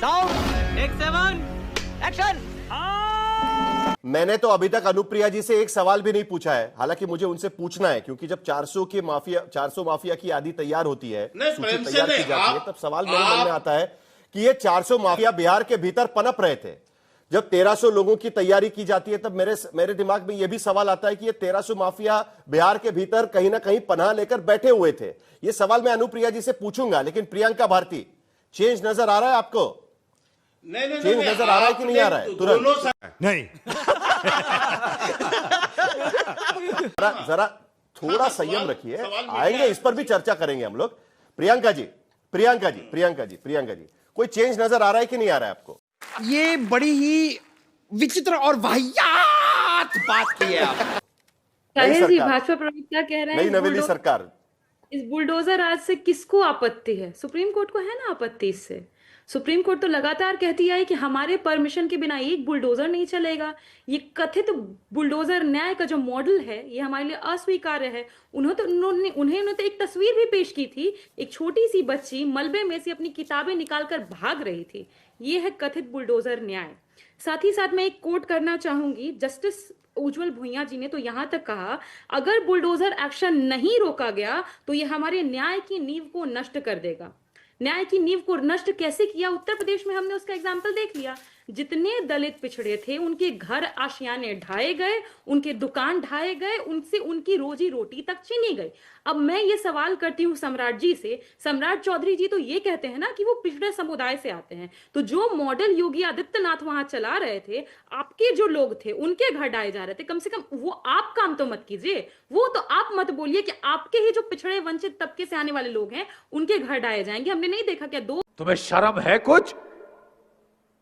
Sound take 7 action. मैंने तो अभी तक अनुप्रिया जी से एक सवाल भी नहीं पूछा है, हालांकि मुझे उनसे पूछना है, क्योंकि जब 400 माफिया की यादी तैयार होती है, सूची तैयार की जाती है, तब सवाल मेरे मन में आता है कि ये 400 माफिया बिहार के भीतर पनप रहे थे। जब 1300 लोगों की तैयारी की जाती है, तब मेरे दिमाग में यह भी सवाल आता है कि ये 1300 माफिया बिहार के भीतर कहीं ना कहीं पनाह लेकर बैठे हुए थे। ये सवाल मैं अनुप्रिया जी से पूछूंगा, लेकिन प्रियंका भारती, चेंज नजर आ रहा है आपको? नहीं, चेंज नजर आ रहा है कि नहीं आ रहा है? तुरंत नहीं। जरा थोड़ा संयम रखिए, आएंगे, इस पर भी चर्चा करेंगे हम लोग। प्रियंका जी, कोई चेंज नजर आ रहा है कि नहीं आ रहा है आपको? ये बड़ी ही विचित्र और वाहियात बात की है आप। साहिल जी, भाजपा प्रवक्ता कह रहे हैं नई नवेली सरकार, इस बुलडोजर राज से किसको आपत्ति है? सुप्रीम कोर्ट को है ना आपत्ति इससे। सुप्रीम कोर्ट तो लगातार कहती है कि हमारे परमिशन के बिना एक बुलडोजर नहीं चलेगा। ये कथित बुलडोजर न्याय का जो मॉडल है, ये हमारे लिए अस्वीकार्य है। उन्होंने तो एक तस्वीर भी पेश की थी, एक छोटी सी बच्ची मलबे में से अपनी किताबें निकालकर भाग रही थी। ये है कथित बुलडोजर न्याय। साथ ही साथ मैं एक कोट करना चाहूंगी, जस्टिस उज्जवल भुइयां जी ने तो यहां तक कहा, अगर बुलडोजर एक्शन नहीं रोका गया तो ये हमारे न्याय की नींव को नष्ट कर देगा। न्याय की नींव को नष्ट कैसे किया? उत्तर प्रदेश में हमने उसका एग्जाम्पल देख लिया। जितने दलित पिछड़े थे, उनके घर आशियाने ढाए गए, उनके दुकान ढाए गए, उनसे उनकी रोजी रोटी तक छीनी गई। अब मैं ये सवाल करती हूँ सम्राट जी से, सम्राट चौधरी जी तो ये कहते हैं ना कि वो पिछड़े समुदाय से आते हैं, तो जो मॉडल योगी आदित्यनाथ वहां चला रहे थे, आपके जो लोग थे उनके घर ढाए जा रहे थे, कम से कम वो आप काम तो मत कीजिए। वो तो आप मत बोलिए कि आपके ही जो पिछड़े वंचित तबके से आने वाले लोग हैं उनके घर ढाए जाएंगे। हमने नहीं देखा क्या तुम्हें शर्म है?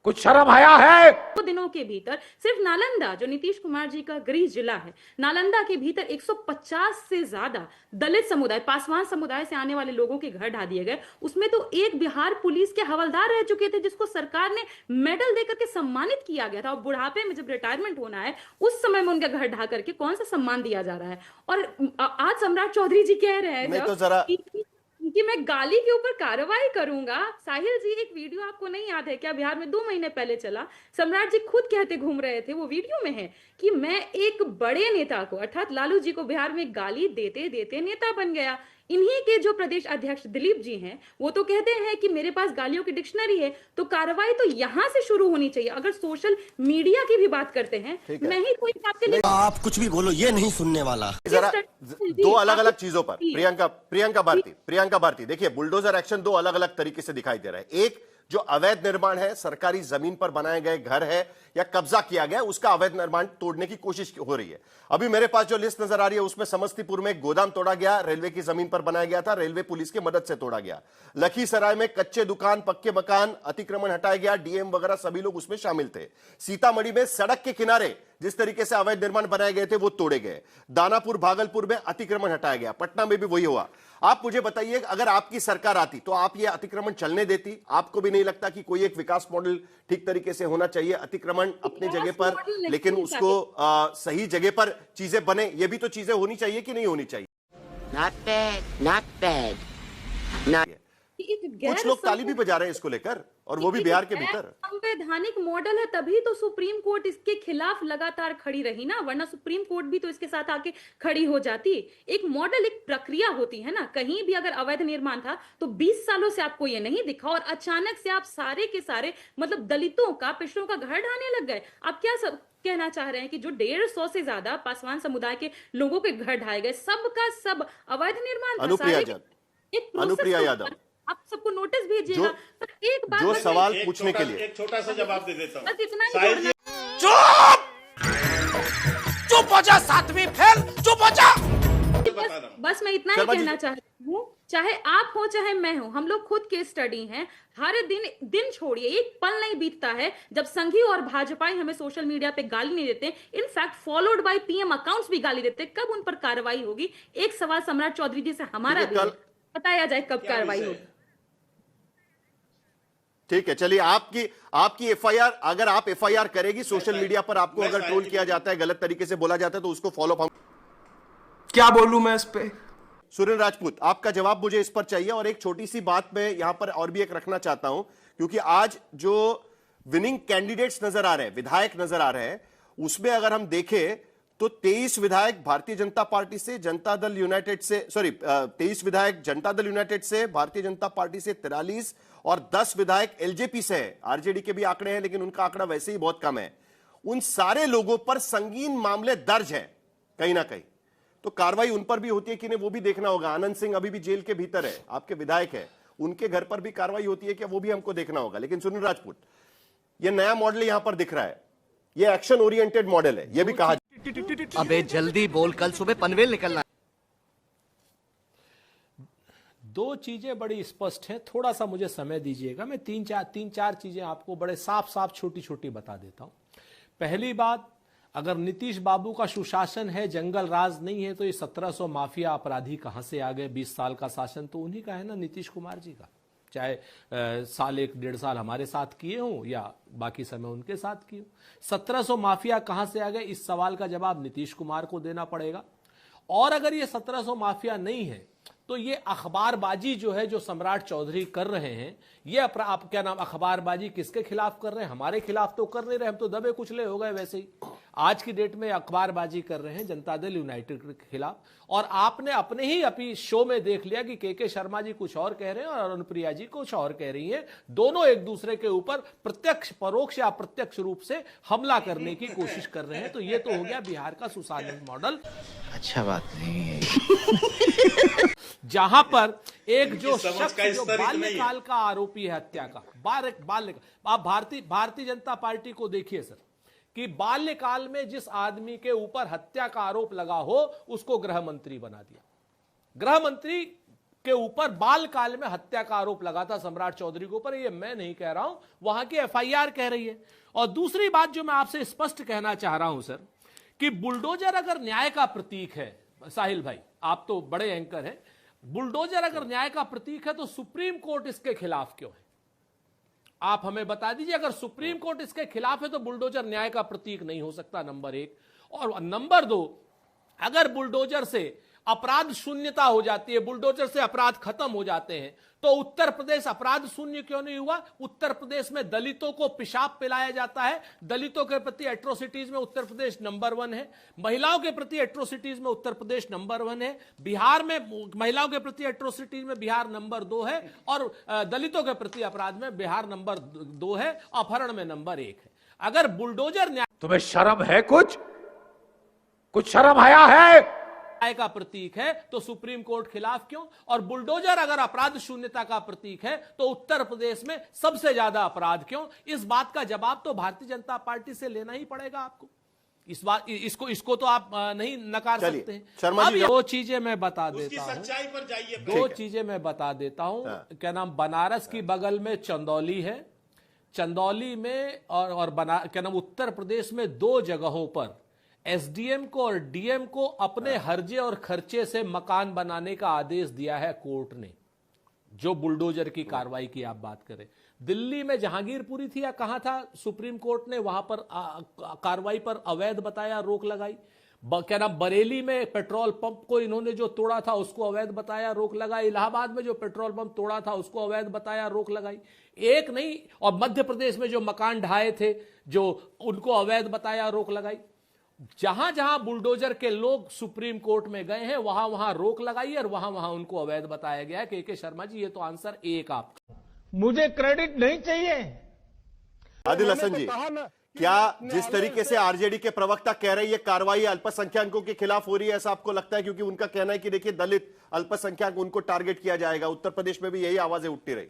कुछ शर्म आया है? 2 दिनों के भीतर सिर्फ नालंदा, जो नीतीश कुमार जी का गृह जिला है, नालंदा के भीतर 150 से ज्यादा दलित समुदाय, पासवान समुदाय से आने वाले लोगों के घर ढा दिए गए। उसमें तो एक बिहार पुलिस के हवलदार रह चुके थे, जिसको सरकार ने मेडल देकर के सम्मानित किया गया था। और बुढ़ापे में जब रिटायरमेंट होना है, उस समय में उनका घर ढा करके कौन सा सम्मान दिया जा रहा है? और आज सम्राट चौधरी जी कह रहे हैं कि मैं गाली के ऊपर कार्रवाई करूंगा। साहिल जी, एक वीडियो आपको नहीं याद है क्या, बिहार में 2 महीने पहले चला, सम्राट जी खुद कहते घूम रहे थे, वो वीडियो में है, कि मैं एक बड़े नेता को, अर्थात लालू जी को, बिहार में गाली देते देते नेता बन गया। इन्हीं के जो प्रदेश अध्यक्ष दिलीप जी हैं, वो तो कहते हैं कि मेरे पास गालियों की डिक्शनरी है। तो कार्रवाई तो यहां से शुरू होनी चाहिए। अगर सोशल मीडिया की भी बात करते हैं, मैं ही कोई आपके लिए, आप कुछ भी बोलो, ये नहीं सुनने वाला। जरा 2 अलग अलग चीजों पर प्रियंका भारती, देखिए, बुलडोजर एक्शन 2 अलग अलग तरीके से दिखाई दे रहा है। एक, जो अवैध निर्माण है, सरकारी जमीन पर बनाए गए घर है या कब्जा किया गया, उसका अवैध निर्माण तोड़ने की कोशिश हो रही है। अभी मेरे पास जो लिस्ट नजर आ रही है, उसमें समस्तीपुर में एक गोदाम तोड़ा गया, रेलवे की जमीन पर बनाया गया था, रेलवे पुलिस की मदद से तोड़ा गया। लखीसराय में कच्चे दुकान, पक्के मकान, अतिक्रमण हटाया गया, डीएम वगैरह सभी लोग उसमें शामिल थे। सीतामढ़ी में सड़क के किनारे जिस तरीके से अवैध निर्माण बनाए गए थे, वो तोड़े गए। दानापुर, भागलपुर में अतिक्रमण हटाया गया। पटना में भी वही हुआ। आप मुझे बताइए, अगर आपकी सरकार आती तो आप ये अतिक्रमण चलने देती? आपको भी नहीं लगता कि कोई एक विकास मॉडल ठीक तरीके से होना चाहिए? अतिक्रमण अपनी जगह पर, लेकिन उसको सही जगह पर चीजें बने, ये भी तो चीजें होनी चाहिए कि नहीं होनी चाहिए? Not bad. कुछ लोग ताली भी बजा रहे हैं इसको लेकर, और वो भी बिहार के भीतर। संवैधानिक मॉडल है, तभी तो सुप्रीम कोर्ट इसके खिलाफ लगातार खड़ी रही ना, वरना सुप्रीम कोर्ट भी तो इसके साथ आके खड़ी हो जाती। एक मॉडल, एक प्रक्रिया होती है ना। कहीं भी अगर अवैध निर्माण था तो 20 सालों से आपको ये नहीं दिखा, और अचानक से आप सारे के सारे, मतलब दलितों का, पिछड़ों का घर ढाने लग गए। आप क्या कहना चाह रहे हैं कि जो 150 से ज्यादा पासवान समुदाय के लोगों के घर ढाए गए, सबका सब अवैध निर्माण था? अनुप्रिया यादव, आप सबको नोटिस भेजिएगा। पर एक बात, जो सवाल पूछने के लिए एक छोटा सा जवाब दे देता हूं। बस इतना ही जोड़ना। चुप हो जा, 7वीं फेल, चुप हो जा। बस मैं इतना ही कहना चाहती हूँ, चाहे आप हो चाहे मैं हूं, हम लोग खुद के स्टडी हैं। हर दिन छोड़िए, एक पल नहीं बीतता है जब संघी और भाजपाई हमें सोशल मीडिया पे गाली नहीं देते। In fact followed by PM accounts भी गाली देते। कब उन पर कार्रवाई होगी? एक सवाल सम्राट चौधरी जी से हमारा भी है, बताया जाए कब कार्रवाई होगी। ठीक है, चलिए, आपकी एफआईआर, अगर आप एफआईआर करेगी सोशल मीडिया पर, आपको अगर ट्रोल किया जाता है, गलत तरीके से बोला जाता है, तो उसको फॉलो अप। क्या बोलूं मैं इस पे? सुनील राजपूत, आपका जवाब मुझे इस पर चाहिए। और एक छोटी सी बात मैं यहां पर और भी एक रखना चाहता हूं, क्योंकि आज जो विनिंग कैंडिडेट्स नजर आ रहे हैं, विधायक नजर आ रहे हैं, उसमें अगर हम देखें तो 23 विधायक भारतीय जनता पार्टी से, जनता दल यूनाइटेड से, 23 विधायक जनता दल यूनाइटेड से, भारतीय जनता पार्टी से 43 और 10 विधायक एलजेपी से है। आरजेडी के भी आंकड़े हैं, लेकिन उनका आंकड़ा वैसे ही बहुत कम है। उन सारे लोगों पर संगीन मामले दर्ज हैं कहीं ना कहीं, तो कार्रवाई उन पर भी होती है कि नहीं वो भी देखना होगा। आनंद सिंह अभी भी जेल के भीतर है, आपके विधायक है, उनके घर पर भी कार्रवाई होती है क्या, वो भी हमको देखना होगा। लेकिन सुनील राजपूत, ये नया मॉडल यहां पर दिख रहा है, ये एक्शन ओरिएंटेड मॉडल है, ये भी कहा। अबे जल्दी बोल, कल सुबह पनवेल निकलना। दो चीजें बड़ी स्पष्ट हैं, थोड़ा सा मुझे समय दीजिएगा, मैं तीन चार चीजें आपको बड़े साफ साफ छोटी छोटी बता देता हूं। पहली बात, अगर नीतीश बाबू का सुशासन है, जंगल राज नहीं है, तो ये 1700 माफिया अपराधी कहां से आ गए? 20 साल का शासन तो उन्हीं का है ना, नीतीश कुमार जी का। चाहे साल 1-1.5 साल हमारे साथ किए हों या बाकी समय उनके साथ किए हों, 1700 माफिया कहां से आ गए? इस सवाल का जवाब नीतीश कुमार को देना पड़ेगा। और अगर ये 1700 माफिया नहीं है, तो ये अखबारबाजी जो है, जो सम्राट चौधरी कर रहे हैं, ये आप क्या नाम अखबारबाजी किसके खिलाफ कर रहे हैं? हमारे खिलाफ तो कर नहीं रहे, हम तो दबे कुचले हो गए वैसे ही। आज की डेट में अखबारबाजी कर रहे हैं जनता दल यूनाइटेड के खिलाफ। और आपने अपने ही अपनी शो में देख लिया कि के शर्मा जी कुछ और कह रहे हैं और अनुप्रिया जी कुछ और कह रही हैं। दोनों एक दूसरे के ऊपर प्रत्यक्ष, परोक्ष या अप्रत्यक्ष रूप से हमला करने की कोशिश कर रहे हैं। तो ये तो हो गया बिहार का सुशासन मॉडल। अच्छा बात नहीं है। जहां पर एक जो समझ शख्स का जो स्तर इतना ही है। बाल्यकाल का आरोपी है हत्या का, बाल्यकाल, आप भारतीय जनता पार्टी को देखिए सर, कि बाल्यकाल में जिस आदमी के ऊपर हत्या का आरोप लगा हो, उसको गृह मंत्री बना दिया। गृह मंत्री के ऊपर बालकाल में हत्या का आरोप लगा था सम्राट चौधरी के ऊपर, ये मैं नहीं कह रहा हूं, वहां की एफआईआर कह रही है। और दूसरी बात जो मैं आपसे स्पष्ट कहना चाह रहा हूं सर, कि बुलडोजर अगर न्याय का प्रतीक है, साहिल भाई आप तो बड़े एंकर हैं, बुलडोजर अगर न्याय का प्रतीक है तो सुप्रीम कोर्ट इसके खिलाफ क्यों है? आप हमें बता दीजिए। अगर सुप्रीम कोर्ट इसके खिलाफ है तो बुलडोजर न्याय का प्रतीक नहीं हो सकता, नंबर 1। और नंबर 2, अगर बुलडोजर से अपराध शून्यता हो जाती है, बुलडोजर से अपराध खत्म हो जाते हैं, तो उत्तर प्रदेश अपराध शून्य क्यों नहीं हुआ? उत्तर प्रदेश में दलितों को पेशाब पिलाया जाता है, दलितों के प्रति एट्रोसिटीज में उत्तर प्रदेश नंबर 1 है, महिलाओं के प्रति एट्रोसिटीज में उत्तर प्रदेश नंबर 1 है, बिहार में महिलाओं के प्रति एट्रोसिटीज में बिहार नंबर 2 है, और दलितों के प्रति अपराध में बिहार नंबर 2 है, अपहरण में नंबर 1 है। अगर बुलडोजर न्याय, तुम्हें शर्म है? कुछ शर्म आया है? न्याय का प्रतीक है तो सुप्रीम कोर्ट खिलाफ क्यों? और बुलडोजर अगर अपराध शून्यता का प्रतीक है तो उत्तर प्रदेश में सबसे ज्यादा अपराध क्यों? इस बात का जवाब तो भारतीय जनता पार्टी से लेना ही पड़ेगा आपको। इस बात इसको तो आप नहीं नकार सकते हैं। शर्मा जी, दो चीजें मैं बता देता हूं, सच्चाई पर जाइए। दो चीजें मैं बता देता हूं। क्या नाम, बनारस की बगल में चंदौली है, चंदौली में और क्या नाम, उत्तर प्रदेश में 2 जगहों पर एसडीएम को और डीएम को अपने हर्जे और खर्चे से मकान बनाने का आदेश दिया है कोर्ट ने। जो बुलडोजर की कार्रवाई की आप बात करें, दिल्ली में जहांगीरपुरी थी या कहां था, सुप्रीम कोर्ट ने वहां पर कार्रवाई पर अवैध बताया, रोक लगाई। क्या नाम, बरेली में पेट्रोल पंप को इन्होंने जो तोड़ा था उसको अवैध बताया, रोक लगाई। इलाहाबाद में जो पेट्रोल पंप तोड़ा था उसको अवैध बताया, रोक लगाई। एक नहीं, और मध्य प्रदेश में जो मकान ढाए थे, जो उनको अवैध बताया, रोक लगाई। जहां जहां बुलडोजर के लोग सुप्रीम कोर्ट में गए हैं, वहां वहां रोक लगाई और वहां वहां उनको अवैध बताया गया है। के शर्मा जी, ये तो आंसर 1 आपका। मुझे क्रेडिट नहीं चाहिए। आदिल हसन जी, क्या जिस तरीके से आरजेडी के प्रवक्ता कह रहे हैं ये कार्रवाई अल्पसंख्यकों के खिलाफ हो रही है, ऐसा आपको लगता है? क्योंकि उनका कहना है कि देखिए दलित अल्पसंख्यक, उनको टारगेट किया जाएगा। उत्तर प्रदेश में भी यही आवाजें उठती रही।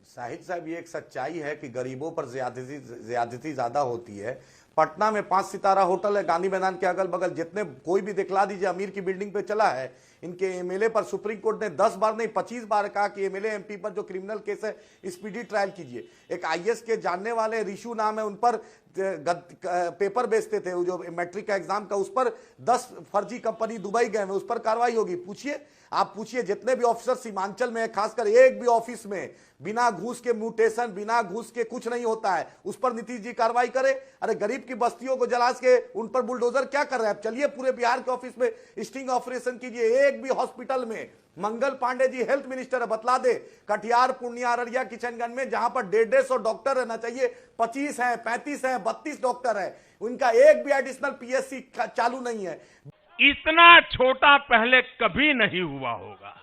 साहिद साहब, ये एक सच्चाई है कि गरीबों पर ज्यादती ज्यादा होती है। पटना में 5 सितारा होटल है, गांधी मैदान के अगल बगल, जितने कोई भी दिखला दीजिए, अमीर की बिल्डिंग पे चला है। इनके एमएलए पर सुप्रीम कोर्ट ने 10 बार नहीं 25 बार कहा कि एमएलए एमपी पर जो क्रिमिनल केस है स्पीडी ट्रायल कीजिए। एक आईएएस के जानने वाले रिशु नाम है, उन पर पेपर बेचते थे, वो जो मैट्रिक का एग्जाम का, उस पर 10 फर्जी कंपनी दुबई गए हैं, उस पर कार्रवाई होगी। पूछिए, आप पूछिए जितने भी ऑफिसर सीमांचल में है, खासकर एक भी ऑफिस में बिना घूस के म्यूटेशन, बिना घूस के कुछ नहीं होता है, उस पर नीतीश जी कार्रवाई करे। अरे गरीब की बस्तियों को जला के उन पर बुलडोजर क्या कर रहे हैं? चलिए पूरे बिहार के ऑफिस में स्टिंग ऑपरेशन कीजिए। एक भी हॉस्पिटल में, मंगल पांडे जी हेल्थ मिनिस्टर है, बतला दे कटिहार, पूर्णिया, अररिया, किशनगंज में जहां पर 150 डॉक्टर रहना चाहिए, 25 है, 35 है, 32 डॉक्टर है, उनका एक भी एडिशनल पीएससी चालू नहीं है। इतना छोटा पहले कभी नहीं हुआ होगा।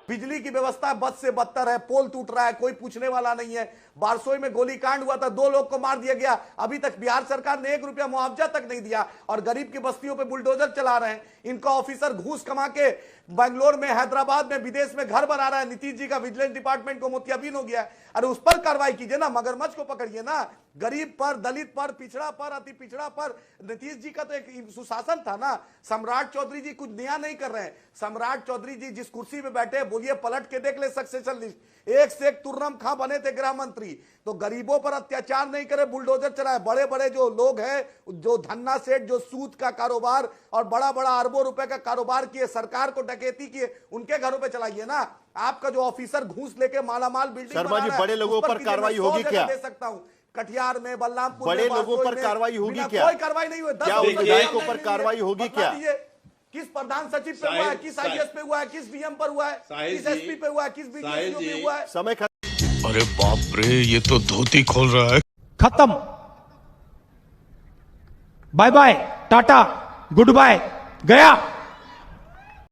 बिजली की व्यवस्था बद से बदतर है, पोल टूट रहा है, कोई पूछने वाला नहीं है। बारसोई में गोलीकांड हुआ था, 2 लोग को मार दिया गया, अभी तक बिहार सरकार ने 1 रुपया मुआवजा तक नहीं दिया, और गरीब की बस्तियों पे बुलडोजर चला रहे हैं। इनका ऑफिसर घूस कमा के बेंगलोर में, हैदराबाद में, विदेश में घर बना रहा है। नीतीश जी का विजिलेंस डिपार्टमेंट को मोतियाबिंद हो गया है। अरे उस पर कार्रवाई कीजिए ना, मगरमच्छ को पकड़िए ना। गरीब पर, दलित पर, पिछड़ा पर, अति पिछड़ा पर नीतीश जी का तो एक सुशासन था ना। सम्राट चौधरी जी कुछ नया नहीं कर रहे हैं। सम्राट चौधरी जी जिस कुर्सी पे बैठे, बोलिए पलट के देख ले सक्सेशन लिस्ट, एक से एक तुर्रम खां बने थे गृह मंत्री। तो गरीबों पर अत्याचार नहीं करे, बुलडोजर चलाए। बड़े बड़े जो लोग हैं, जो धन्ना सेठ, जो सूद का कारोबार और बड़ा बड़ा अरबों रुपए का कारोबार किए, सरकार को डकैती किए, उनके घरों पे चलाइए ना। आपका जो ऑफिसर घूस लेके मालामाल बिल्डिंग शर्मा जी, बड़े लोगों पर कार्रवाई होगी क्या? दे सकता हूं, कटिहार में, बलरामपुर बड़े में, लोगों पर कार्रवाई होगी क्या? कोई कार्रवाई नहीं हुई। क्या उन विधायकों पर कार्रवाई होगी क्या? किस प्रधान सचिव पे हुआ है, किस आईएएस पे हुआ है, किस डीएम पर हुआ है, किस एसपी पे हुआ है, किस बीडीओ पे हुआ है? समय अरे बाप रे, ये तो धोती खोल रहा है। खत्म, bye bye, tata, good bye, गया।